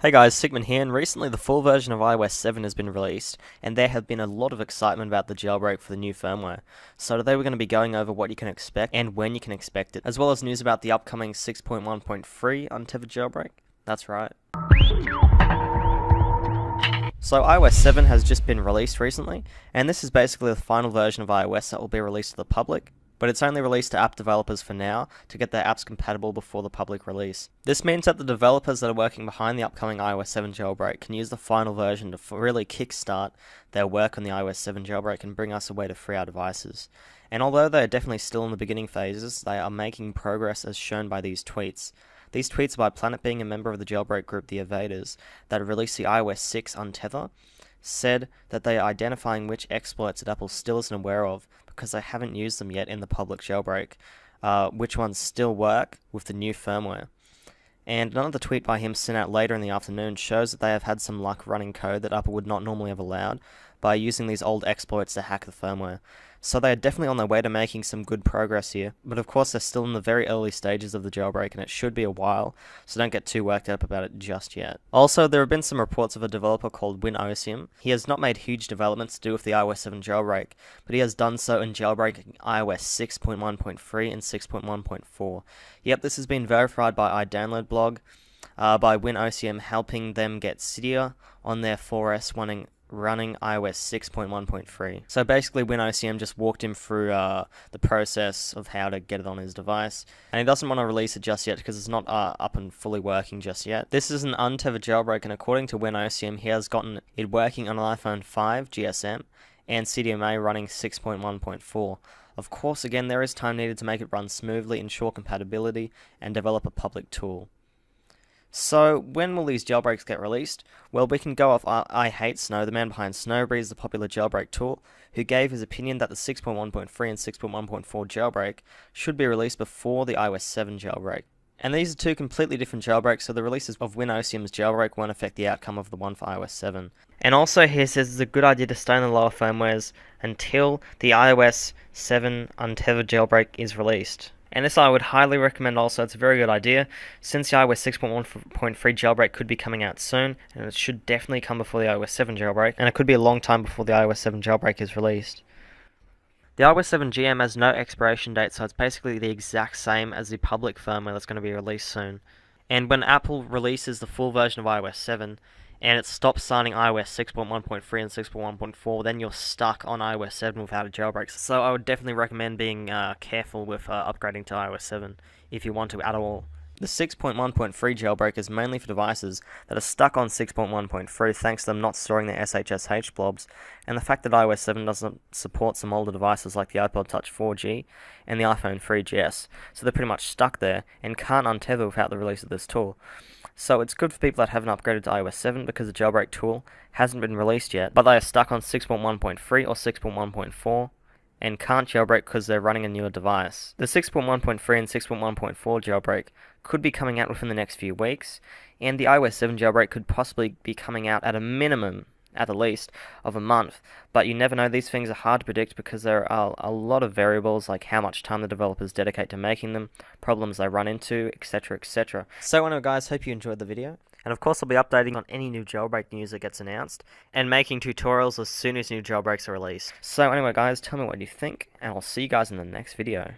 Hey guys, Sigmund here, and recently the full version of iOS 7 has been released, and there have been a lot of excitement about the jailbreak for the new firmware. So today we're going to be going over what you can expect and when you can expect it, as well as news about the upcoming 6.1.3 untethered jailbreak. That's right. So iOS 7 has just been released recently, and this is basically the final version of iOS that will be released to the public. But it's only released to app developers for now to get their apps compatible before the public release. This means that the developers that are working behind the upcoming iOS 7 jailbreak can use the final version to really kickstart their work on the iOS 7 jailbreak and bring us a way to free our devices. And although they are definitely still in the beginning phases, they are making progress as shown by these tweets. These tweets are by Planet being a member of the jailbreak group The Evaders that released the iOS 6 untether, said that they are identifying which exploits that Apple still isn't aware of because they haven't used them yet in the public jailbreak, which ones still work with the new firmware. And another tweet by him sent out later in the afternoon shows that they have had some luck running code that Apple would not normally have allowed by using these old exploits to hack the firmware. So they are definitely on their way to making some good progress here, but of course they're still in the very early stages of the jailbreak and it should be a while, so don't get too worked up about it just yet. Also, there have been some reports of a developer called Evasi0n. He has not made huge developments to do with the iOS 7 jailbreak, but he has done so in jailbreaking iOS 6.1.3 and 6.1.4. Yep, this has been verified by iDownloadBlog, by Evasi0n helping them get Cydia on their 4S running iOS 6.1.3. So basically Evasi0n just walked him through the process of how to get it on his device, and he doesn't want to release it just yet because it's not up and fully working just yet. This is an untethered jailbreak, and according to Evasi0n, he has gotten it working on an iPhone 5 GSM and CDMA running 6.1.4. Of course, again, there is time needed to make it run smoothly, ensure compatibility, and develop a public tool. So, when will these jailbreaks get released? Well, we can go off I Hate Snow, the man behind Snowbreeze, the popular jailbreak tool, who gave his opinion that the 6.1.3 and 6.1.4 jailbreak should be released before the iOS 7 jailbreak. And these are two completely different jailbreaks, so the releases of Evasi0n's jailbreak won't affect the outcome of the one for iOS 7. And also he says it's a good idea to stay on the lower firmwares until the iOS 7 untethered jailbreak is released. And this I would highly recommend also. It's a very good idea, since the iOS 6.1.3 jailbreak could be coming out soon, and it should definitely come before the iOS 7 jailbreak, and it could be a long time before the iOS 7 jailbreak is released. The iOS 7 GM has no expiration date, so it's basically the exact same as the public firmware that's going to be released soon. And when Apple releases the full version of iOS 7, and it stops signing iOS 6.1.3 and 6.1.4, then you're stuck on iOS 7 without a jailbreak. So I would definitely recommend being careful with upgrading to iOS 7 if you want to at all. The 6.1.3 jailbreak is mainly for devices that are stuck on 6.1.3 thanks to them not storing their SHSH blobs, and the fact that iOS 7 doesn't support some older devices like the iPod Touch 4G and the iPhone 3GS, so they're pretty much stuck there and can't untether without the release of this tool. So it's good for people that haven't upgraded to iOS 7 because the jailbreak tool hasn't been released yet, but they are stuck on 6.1.3 or 6.1.4 and can't jailbreak because they're running a newer device. The 6.1.3 and 6.1.4 jailbreak could be coming out within the next few weeks, and the iOS 7 jailbreak could possibly be coming out at a minimum, at the least, of a month. But you never know, these things are hard to predict because there are a lot of variables like how much time the developers dedicate to making them, problems they run into, etc, etc. So anyway guys, hope you enjoyed the video. And of course I'll be updating on any new jailbreak news that gets announced, and making tutorials as soon as new jailbreaks are released. So anyway guys, tell me what you think, and I'll see you guys in the next video.